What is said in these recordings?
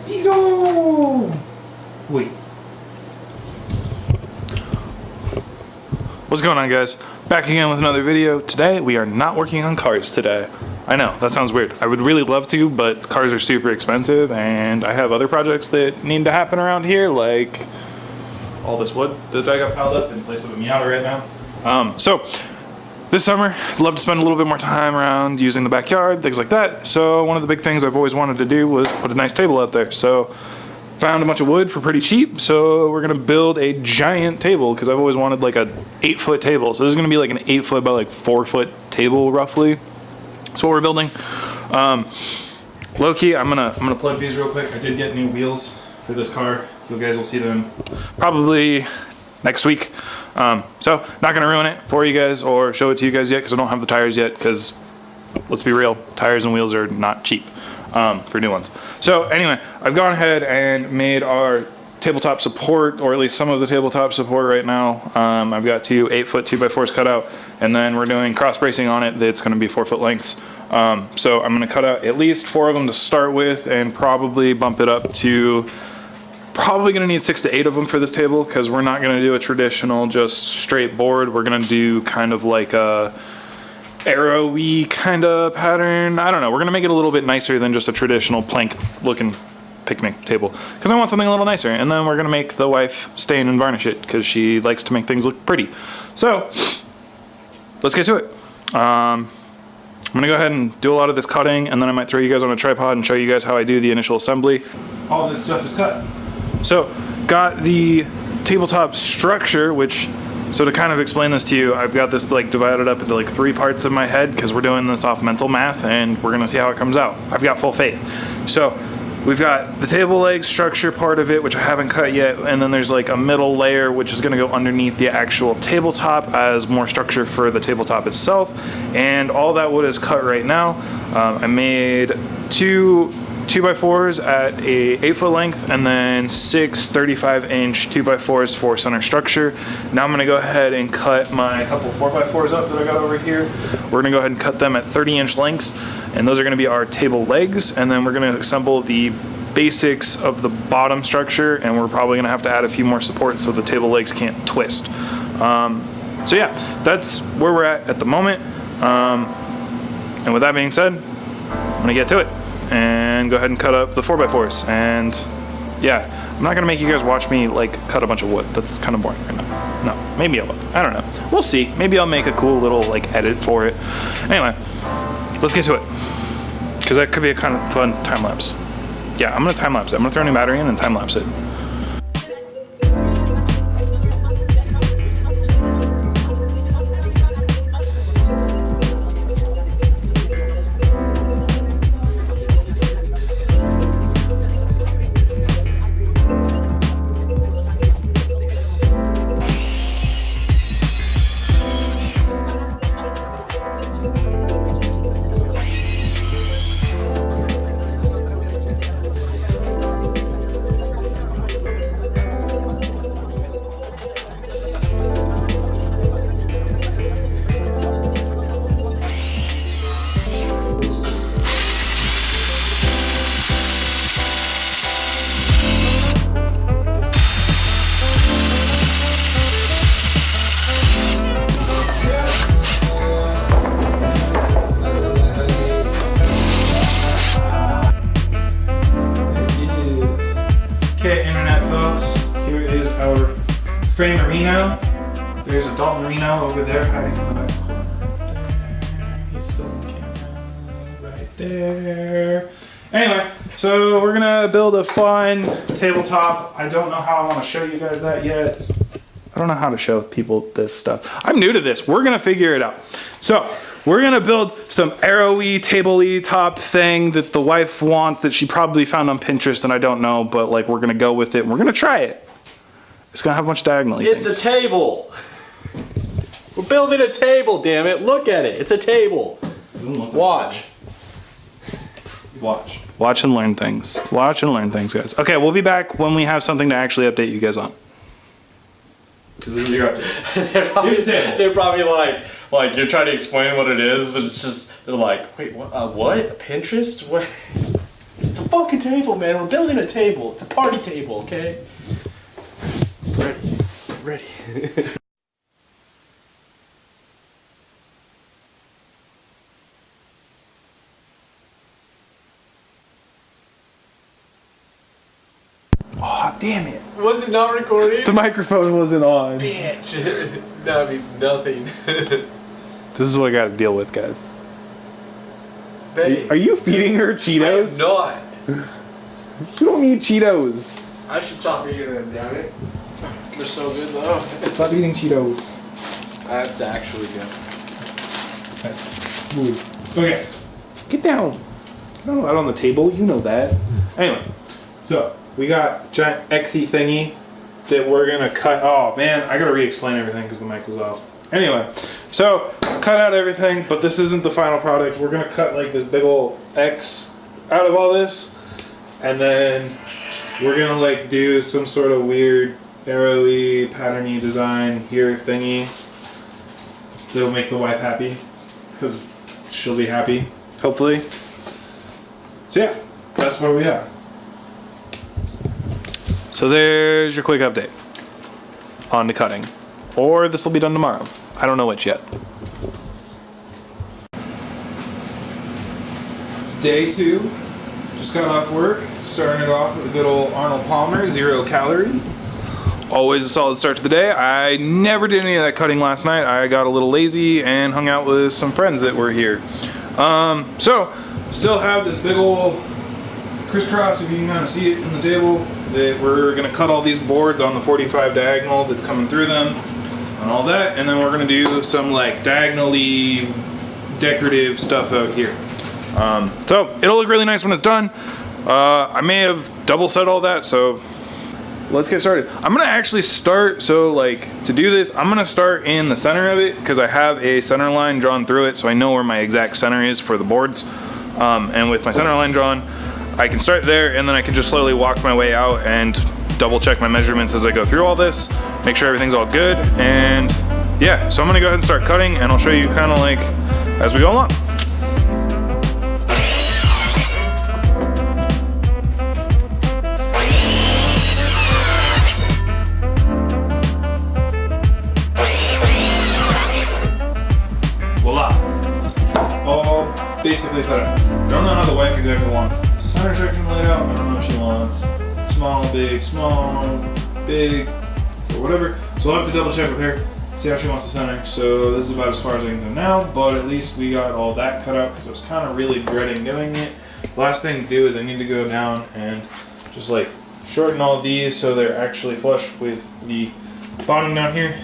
Iso! Wait. What's going on, guys? Back again with another video. Today, we are not working on cars today. I know, that sounds weird. I would really love to, but cars are super expensive, and I have other projects that need to happen around here, like all this wood that I got piled up in place of a Miata right now. So, this summer, I'd love to spend a little bit more time around using the backyard, things like that. So one of the big things I've always wanted to do was put a nice table out there. So found a bunch of wood for pretty cheap. So we're gonna build a giant table because I've always wanted like a 8-foot table. So this is gonna be like an 8-foot by like 4-foot table roughly. That's what we're building. Low key, I'm gonna plug these real quick. I did get new wheels for this car. You guys will see them probably next week. So not gonna ruin it for you guys or show it to you guys yet because I don't have the tires yet because let's be real, tires and wheels are not cheap for new ones. So anyway, I've gone ahead and made our tabletop support, or at least some of the tabletop support right now. I've got two 8-foot 2x4s cut out, and then we're doing cross bracing on it that's gonna be 4-foot lengths. So I'm gonna cut out at least 4 of them to start with and probably bump it up to probably gonna need 6 to 8 of them for this table because we're not gonna do a traditional just straight board. We're gonna do kind of like a arrowy kind of pattern. I don't know. We're gonna make it a little bit nicer than just a traditional plank looking picnic table because I want something a little nicer. And then we're gonna make the wife stain and varnish it because she likes to make things look pretty. So let's get to it. I'm gonna go ahead and do a lot of this cutting, and then I might throw you guys on a tripod and show you guys how I do the initial assembly. All this stuff is cut. So, got the tabletop structure, which, so to kind of explain this to you, I've got this like divided up into like 3 parts in my head because we're doing this off mental math and we're gonna see how it comes out. I've got full faith. So, we've got the table leg structure part of it, which I haven't cut yet, and then there's like a middle layer which is gonna go underneath the actual tabletop as more structure for the tabletop itself. And all that wood is cut right now. I made 2 2x4s at a 8-foot length and then 6 35-inch 2x4s for center structure. Now I'm gonna go ahead and cut my couple 4x4s up that I got over here. We're gonna go ahead and cut them at 30-inch lengths, and those are gonna be our table legs, and then we're gonna assemble the basics of the bottom structure, and we're probably gonna have to add a few more supports so the table legs can't twist. So yeah, that's where we're at the moment. And with that being said, I'm gonna get to it and go ahead and cut up the 4x4s. And yeah, I'm not gonna make you guys watch me like cut a bunch of wood. That's kind of boring right now. No, maybe I will. I don't know. We'll see. Maybe I'll make a cool little like edit for it. Anyway, let's get to it because that could be a kind of fun time lapse. Yeah, I'm gonna time lapse it. I'm gonna throw a new battery in and time lapse it. Okay, internet folks, here is our frame merino. There's a Dalton merino over there hiding in the back corner right there. He's still in the camera right there. Anyway, so we're gonna build a fun tabletop. I don't know how I want to show you guys that yet. I don't know how to show people this stuff. I'm new to this. We're gonna figure it out. So we're gonna build some arrowy, table-y top thing that the wife wants that she probably found on Pinterest and I don't know, but like we're gonna go with it and we're gonna try it. It's gonna have a bunch of diagonally things. It's a table. We're building a table, damn it. Look at it. It's a table. Watch. Watch. Watch and learn things. Watch and learn things, guys. Okay, we'll be back when we have something to actually update you guys on. Because this is your update. Here's the table. They're probably like you're trying to explain what it is, and it's just, they're like, wait, what? A Pinterest? What? It's a fucking table, man. We're building a table. It's a party table, okay? Ready. Oh, damn it. Was it not recording? The microphone wasn't on. Bitch. That means nothing. This is what I gotta deal with, guys. Babe, Are you feeding her Cheetos? not. You don't need Cheetos. I should stop eating them, damn it. They're so good though. Stop eating Cheetos. I have to actually go. Move. Okay. Get down. No, out on the table. You know that. Anyway, so we got giant XE thingy that we're gonna cut. Oh man, I gotta re-explain everything because the mic was off. Anyway, so cut out everything, but this isn't the final product. We're gonna cut like this big old X out of all this, and then we're gonna like do some sort of weird arrowy, patterny design here thingy that'll make the wife happy, because she'll be happy, hopefully. So yeah, that's where we are. So there's your quick update on the cutting. Or this will be done tomorrow. I don't know which yet. It's day 2. Just got off work. Starting it off with a good old Arnold Palmer, 0 calorie. Always a solid start to the day. I never did any of that cutting last night. I got a little lazy and hung out with some friends that were here. So, still have this big old crisscross, if you can kind of see it in the table, that we're going to cut all these boards on the 45 diagonal that's coming through them and all that, and then we're going to do some like diagonally decorative stuff out here. So it'll look really nice when it's done. I may have double set all that, so let's get started. I'm going to actually start, so like to do this, I'm going to start in the center of it because I have a center line drawn through it, so I know where my exact center is for the boards. And with my center line drawn, I can start there, and then I can just slowly walk my way out and double check my measurements as I go through all this, make sure everything's all good, and yeah, so I'm gonna go ahead and start cutting, and I'll show you kind of like as we go along. Voila. All basically cut out. I don't know how the wife exactly wants the center section laid out. I don't know if she wants small, big, or whatever. So I'll have to double check with her, see how she wants the center. So this is about as far as I can go now, but at least we got all that cut out because I was kind of really dreading doing it. The last thing to do is I need to go down and just like shorten all these so they're actually flush with the bottom down here.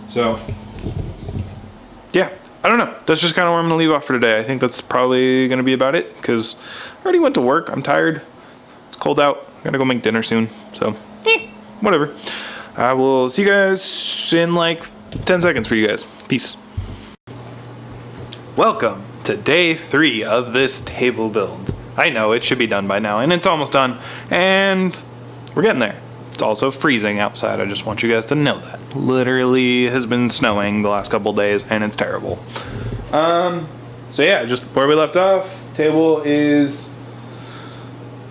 So yeah, I don't know. That's just kind of where I'm going to leave off for today. I think that's probably going to be about it because I already went to work. I'm tired. It's cold out. I'm going to go make dinner soon. So, whatever. I will see you guys in like 10 seconds for you guys. Peace. Welcome to day 3 of this table build. I know it should be done by now, and it's almost done. And we're getting there. It's also freezing outside. I just want you guys to know that. Literally has been snowing the last couple days, and it's terrible. So yeah, just where we left off. Table is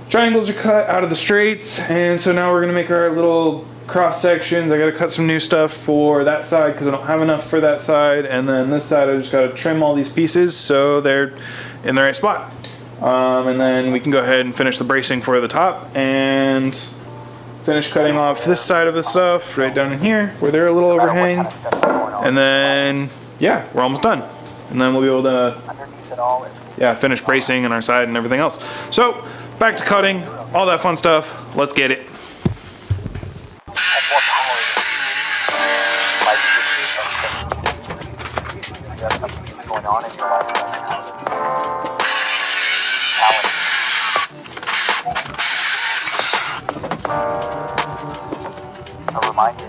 triangles are cut out of the straights, and so now we're gonna make our little cross sections. I gotta cut some new stuff for that side because I don't have enough for that side, and then this side I just gotta trim all these pieces so they're in the right spot. And then we can go ahead and finish the bracing for the top and finish cutting off this side of the stuff right down in here where they're a little overhang, and then yeah, we're almost done, and then we'll be able to finish bracing on our side and everything else. So back to cutting, all that fun stuff. Let's get it. A reminder.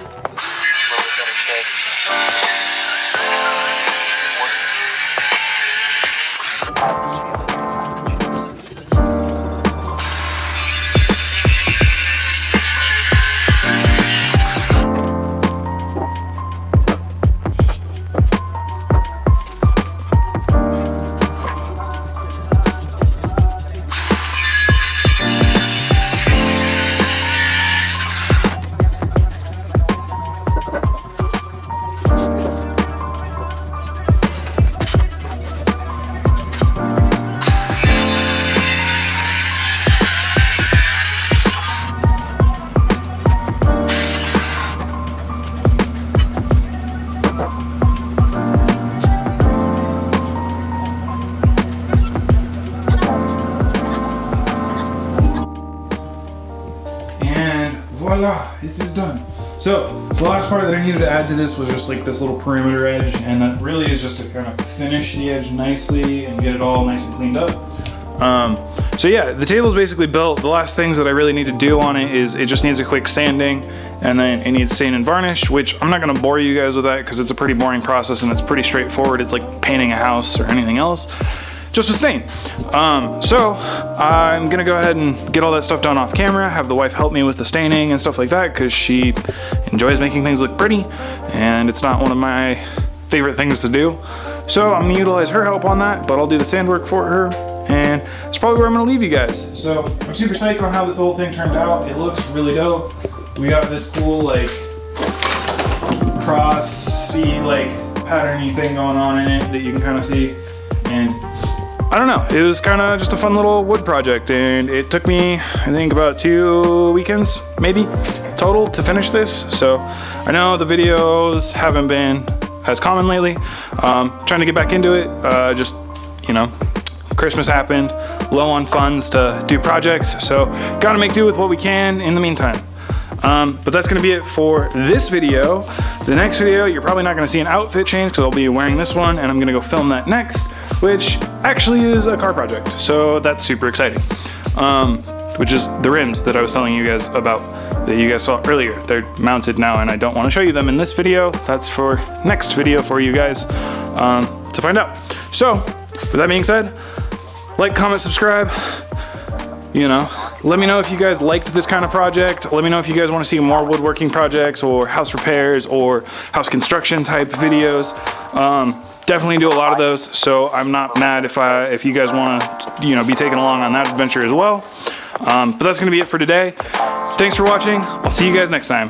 voila, it's done. So the last part that I needed to add to this was just like this little perimeter edge, and that really is just to kind of finish the edge nicely and get it all nice and cleaned up. So yeah, the table's basically built. The last things that I really need to do on it is it just needs a quick sanding, and then it needs sand and varnish, which I'm not gonna bore you guys with that because it's a pretty boring process and it's pretty straightforward. It's like painting a house or anything else, just with stain. So I'm gonna go ahead and get all that stuff done off camera, have the wife help me with the staining and stuff like that because she enjoys making things look pretty, and it's not one of my favorite things to do. So I'm gonna utilize her help on that, but I'll do the sand work for her, and that's probably where I'm gonna leave you guys. So I'm super psyched on how this whole thing turned out. It looks really dope. We got this cool like crossy like patterny thing going on in it that you can kind of see, and I don't know, it was kind of just a fun little wood project, and it took me I think about 2 weekends maybe total to finish this. So I know the videos haven't been as common lately. Trying to get back into it, just, you know, Christmas happened, low on funds to do projects, so gotta make do with what we can in the meantime. But that's gonna be it for this video. The next video, you're probably not gonna see an outfit change because I'll be wearing this one, and I'm gonna go film that next, which actually is a car project, so that's super exciting. Which is the rims that I was telling you guys about that you guys saw earlier. They're mounted now, and I don't want to show you them in this video. That's for next video for you guys to find out. So with that being said, like, comment, subscribe. You know, let me know if you guys liked this kind of project. Let me know if you guys want to see more woodworking projects or house repairs or house construction type videos. Definitely do a lot of those, so I'm not mad if you guys want to, you know, be taken along on that adventure as well. But that's going to be it for today. Thanks for watching. I'll see you guys next time.